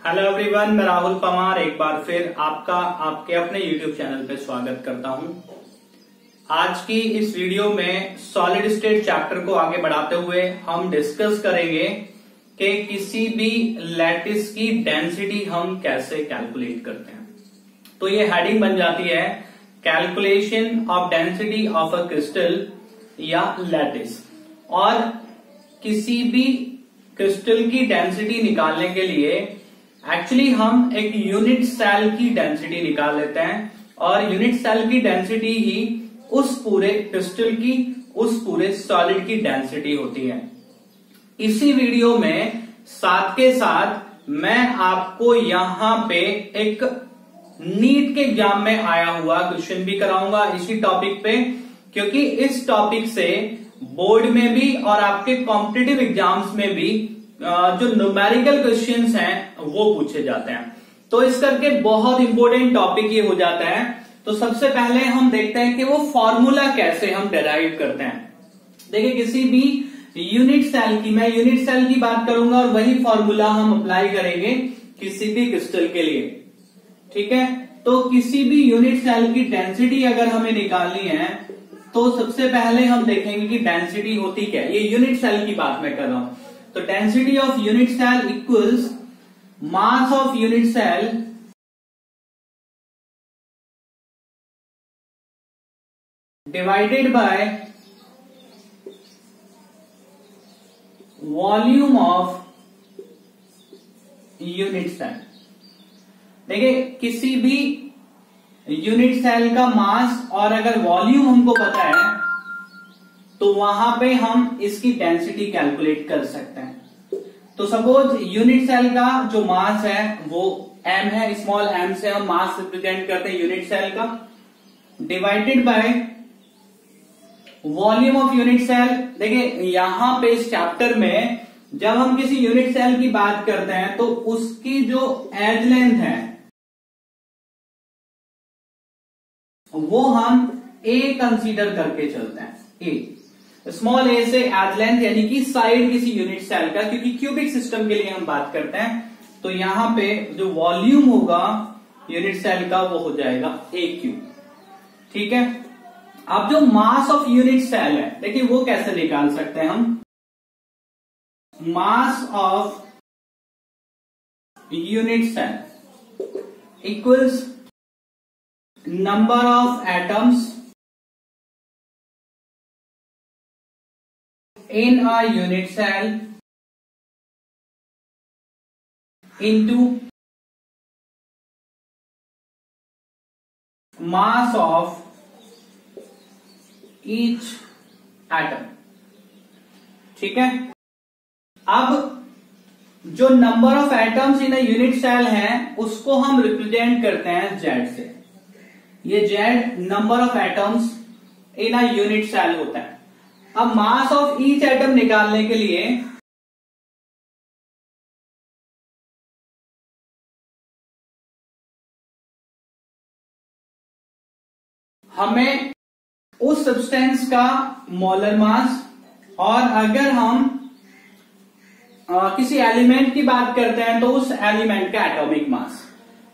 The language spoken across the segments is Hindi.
हेलो एवरीवन, मैं राहुल पमार एक बार फिर आपका आपके अपने यूट्यूब चैनल पे स्वागत करता हूं। आज की इस वीडियो में सॉलिड स्टेट चैप्टर को आगे बढ़ाते हुए हम डिस्कस करेंगे कि किसी भी लैटिस की डेंसिटी हम कैसे कैलकुलेट करते हैं। तो ये हेडिंग बन जाती है calculation of density of a crystal या लैटिस। और किसी भी क्रिस्टल की डेंसिटी निकालने के लिए एक्चुअली हम एक यूनिट सेल की डेंसिटी निकाल लेते हैं और यूनिट सेल की डेंसिटी ही उस पूरे क्रिस्टल की, उस पूरे सॉलिड की डेंसिटी होती है। इसी वीडियो में साथ के साथ मैं आपको यहां पे एक नीट के एग्जाम में आया हुआ क्वेश्चन भी कराऊंगा इसी टॉपिक पे, क्योंकि इस टॉपिक से बोर्ड में भी और आपके कॉम्पिटिटिव एग्जाम्स में भी जो न्यूमेरिकल क्वेश्चंस हैं वो पूछे जाते हैं। तो इस करके बहुत इंपॉर्टेंट टॉपिक ये हो जाता है। तो सबसे पहले हम देखते हैं कि वो फॉर्मूला कैसे हम डेराइव करते हैं। देखिए, किसी भी यूनिट सेल की, मैं यूनिट सेल की बात करूंगा और वही फॉर्मूला हम अप्लाई करेंगे किसी भी क्रिस्टल के लिए। ठीक है, तो किसी भी यूनिट सेल की डेंसिटी अगर हमें निकालनी है तो सबसे पहले हम देखेंगे कि डेंसिटी होती क्या है। ये यूनिट सेल की बात मैं कर रहा हूं। तो density of unit cell equals mass of unit cell divided by volume of unit cell. देखिए, किसी भी यूनिट सेल का मास और अगर वॉल्यूम हमको पता है तो वहां पे हम इसकी डेंसिटी कैलकुलेट कर सकते हैं। तो सपोज यूनिट सेल का जो मास है वो m है, स्मॉल m से हम मास रिप्रेजेंट करते हैं यूनिट सेल का, divided by volume of unit cell. देखिए, यहां पे इस चैप्टर में जब हम किसी यूनिट सेल की बात करते हैं तो उसकी जो एज लेंथ है वो हम a कंसीडर करके चलते हैं। a स्मॉल a से एज लेंथ यानी कि साइड किसी यूनिट सेल का, क्योंकि क्यूबिक सिस्टम के लिए हम बात करते हैं। तो यहां पे जो वॉल्यूम होगा यूनिट सेल का वो हो जाएगा a क्यूब। ठीक है, अब जो मास ऑफ यूनिट सेल है, देखिए वो कैसे निकाल सकते हैं हम। Mass of unit cell equals number of atoms in a unit cell into mass of each atom। ठीक है, अब जो number of atoms in a unit cell है उसको हम रिप्रेजेंट करते हैं Z से। ये Z number of atoms in a unit cell होता है। अब मास ऑफ ईच एटम निकालने के लिए हमें उस सब्सटेंस का मोलर मास, और अगर हम किसी एलिमेंट की बात करते हैं तो उस एलिमेंट का एटॉमिक मास,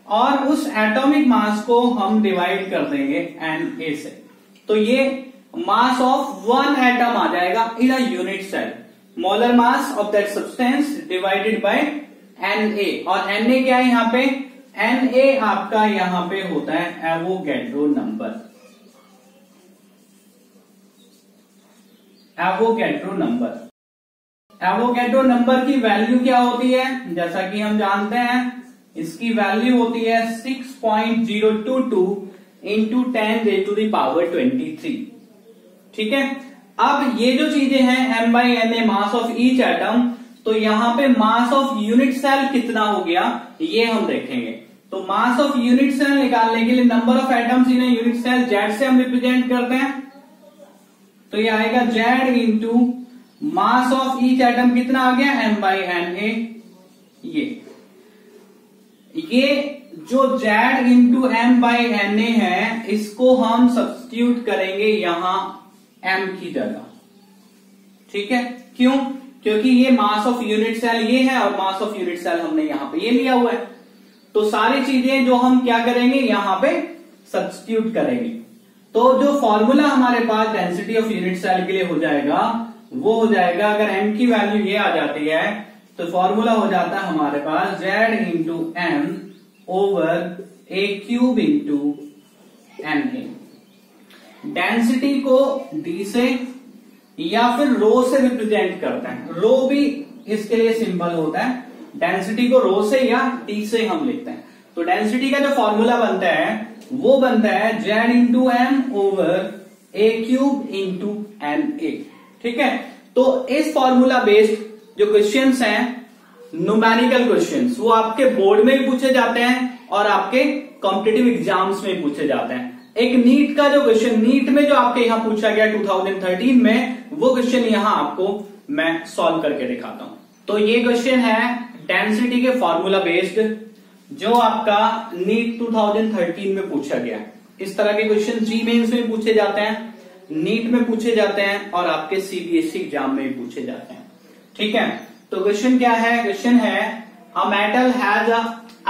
और उस एटॉमिक मास को हम डिवाइड कर देंगे Na से। तो ये मास ऑफ वन एटम आ जाएगा in a unit cell, molar mass of that substance divided by Na। और Na क्या है यहां पे? Na आपका यहां पे होता है Avogadro number. Avogadro number, Avogadro number की वैल्यू क्या होती है? जैसा कि हम जानते हैं इसकी वैल्यू होती है 6.022 इंटू 10⁻23। ठीक है, अब ये जो चीजें हैं m/Na mass of each atom, तो यहां पे मास ऑफ यूनिट सेल कितना हो गया ये हम देखेंगे। तो मास ऑफ यूनिट सेल निकालने के लिए number of atoms in unit cell Z से हम रिप्रेजेंट करते हैं। तो ये आएगा Z into mass of each atom कितना आ गया m/Na। ये जो Z इंटू m/Na है इसको हम सब्स्टिट्यूट करेंगे यहां m की जगह। ठीक है, क्यों? क्योंकि ये मास ऑफ यूनिट सेल ये है और मास ऑफ यूनिट सेल हमने यहाँ पे ये लिया हुआ है। तो सारी चीजें जो हम क्या करेंगे यहाँ पे सब्स्टिट्यूट करेंगे। तो जो फॉर्मूला हमारे पास डेंसिटी ऑफ यूनिट सेल के लिए हो जाएगा वो हो जाएगा, अगर m की वैल्यू ये आ जाती है तो फॉर्मूला हो जाता है हमारे पास z into m over a cube into na। Density को d से या फिर रो से रिप्रेजेंट करते हैं। रो भी इसके लिए सिंबल होता है, डेंसिटी को रो से या d से हम लिखते हैं। तो डेंसिटी का जो फॉर्मूला बनता है वो बनता है z into M over a cube into na। ठीक है, तो इस फॉर्मूला बेस्ड जो क्वेश्चंस हैं न्यूमेरिकल क्वेश्चंस वो आपके बोर्ड में भी पूछे जाते हैं और आपके कॉम्पिटिटिव एग्जाम्स में भी पूछे जाते हैं। एक नीट का जो क्वेश्चन, नीट में जो आपके यहां पूछा गया 2013 में, वो क्वेश्चन यहां आपको मैं सॉल्व करके दिखाता हूं। तो ये क्वेश्चन है डेंसिटी के फॉर्मूला बेस्ड जो आपका नीट 2013 में पूछा गया। इस तरह के क्वेश्चन जी मेंस में पूछे जाते हैं, नीट में पूछे जाते हैं और आपके सीबीएसई एग्जाम में भी पूछे जाते हैं। ठीक है, तो क्वेश्चन क्या है? क्वेश्चन है a metal has a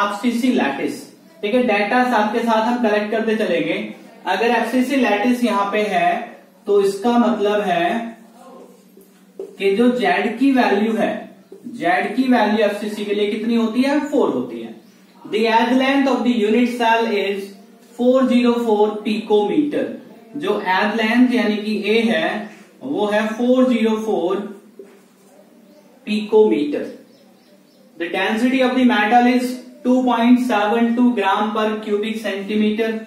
FCC lattice. ठीक है, डाटा साथ के साथ हम कलेक्ट करते चलेंगे। अगर एफसीसी लैटिस यहां पे है तो इसका मतलब है कि जो जेड की वैल्यू है, जेड की वैल्यू एफसीसी के लिए कितनी होती है? 4 होती है। The edge length of the unit cell is 404 picometre. जो एज लेंथ यानी कि ए है वो है 404 picometre. The density of the metal is 2.72 gram per cubic centimetre.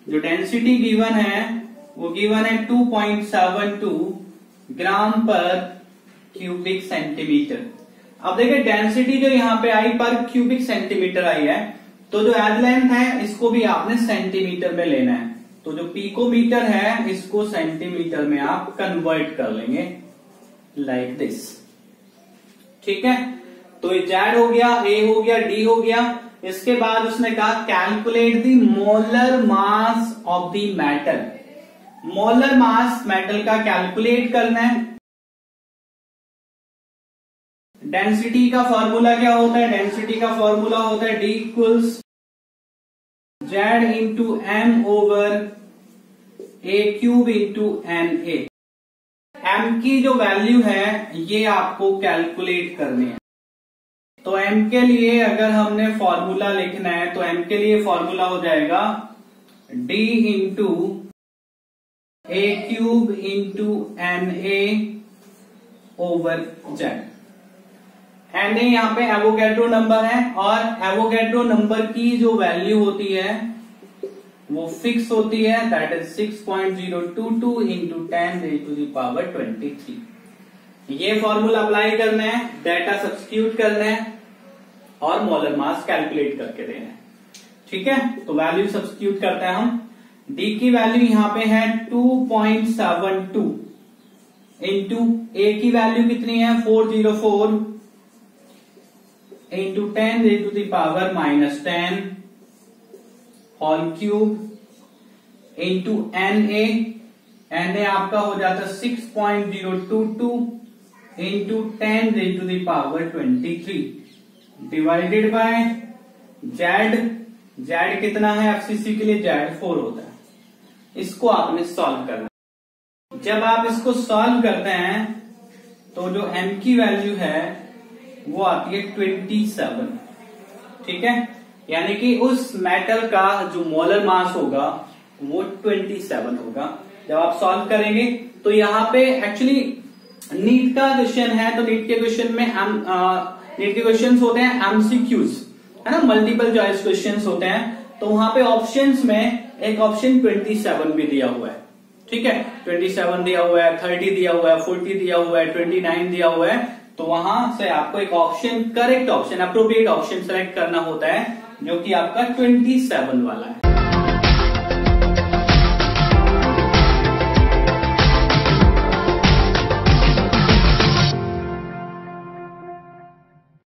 जो डेंसिटी गिवन है वो गिवन है 2.72 ग्राम पर क्यूबिक सेंटीमीटर। अब देखिए डेंसिटी जो यहां पे आई पर क्यूबिक सेंटीमीटर आई है, तो जो एज लेंथ है इसको भी आपने सेंटीमीटर में लेना है। तो जो पिकोमीटर है इसको सेंटीमीटर में आप कन्वर्ट कर लेंगे लाइक दिस। ठीक है, तो ये जेड हो गया, ए हो गया, डी हो गया। इसके बाद उसने कहा calculate the molar mass of the metal. Molar mass metal का कैलकुलेट करना है। डेंसिटी का फॉर्मूला क्या होता है? डेंसिटी का फॉर्मूला होता है D equals Z into M over A cube into N A. M की जो वैल्यू है ये आपको कैलकुलेट करनी है। तो एम के लिए अगर हमने फॉर्मूला लिखना है तो एम के लिए फॉर्मूला हो जाएगा D into A cube into N A over Z. N A यहाँ पे एवोगैड्रो नंबर है और एवोगैड्रो नंबर की जो वैल्यू होती है वो फिक्स होती है, दैट इज 6.022 इंटू 10⁻23। ये फॉर्मूला अप्लाई करना है, डाटा सब्स्टिट्यूट करना है और मोलर मास कैलकुलेट करके देना है। ठीक है, तो वैल्यू सब्स्टिट्यूट करते हैं हम। डी की वैल्यू यहां पे है 2.72 इंटू ए की वैल्यू कितनी है 404 into 10⁻⁻10 whole cube into N A आपका हो जाता 6.022 into 10⁻23 divided by Z. Z कितना है एफसीसी के लिए? जेड 4 होता है। इसको आपने सॉल्व करना है। जब आप इसको सॉल्व करते हैं तो जो एम की वैल्यू है वो आती है 27। ठीक है, यानी कि उस मेटल का जो मोलर मास होगा वो 27 होगा। जब आप सॉल्व करेंगे तो यहाँ पे एक्चुअली नीट का क्वेश्चन है, तो नीट के क्वेश्चन में नीट के क्वेश्चन होते हैं एमसीक्यूज, है ना, मल्टीपल चॉइस क्वेश्चन होते हैं। तो वहां पे ऑप्शंस में एक ऑप्शन 27 भी दिया हुआ है। ठीक है, 27 दिया हुआ है, 30 दिया हुआ है, 40 दिया हुआ है, 29 दिया हुआ है। तो वहां से आपको एक option, correct option, appropriate option select करना होता है जो कि आपका 27 वाला है।